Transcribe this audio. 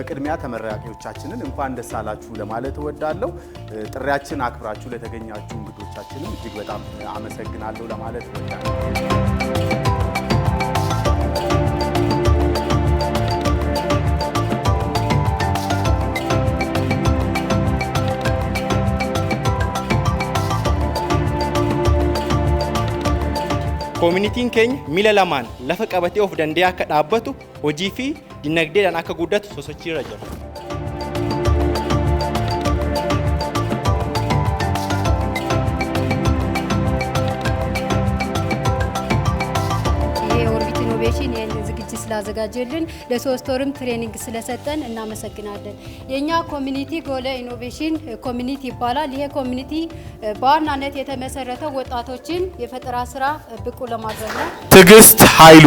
በቅድሚያ ተመራቂዎቻችንን እንኳን ደስ አላችሁ ለማለት እወዳለሁ። ጥሪያችን አክብራችሁ ለተገኛችሁ እንግዶቻችንን እጅግ በጣም አመሰግናለሁ ለማለት እወዳለሁ። Communitiin keenya miila lamaan lafa qabatee of danda'ee akka dhaabbatu hojii fi dinagdeedhaan akka guddatu sosochiirra jira. የኦርቢት ኢኖቬሽን ዝግጅት ስላዘጋጀልን ለሶስት ወርም ትሬኒንግ ስለሰጠን እናመሰግናለን። የኛ ኮሚኒቲ ጎለ ኢኖቬሽን ኮሚኒቲ ይባላል። ይሄ ኮሚኒቲ በዋናነት የተመሰረተው ወጣቶችን የፈጠራ ስራ ብቁ ለማድረግ ነው። ትዕግስት ኃይሉ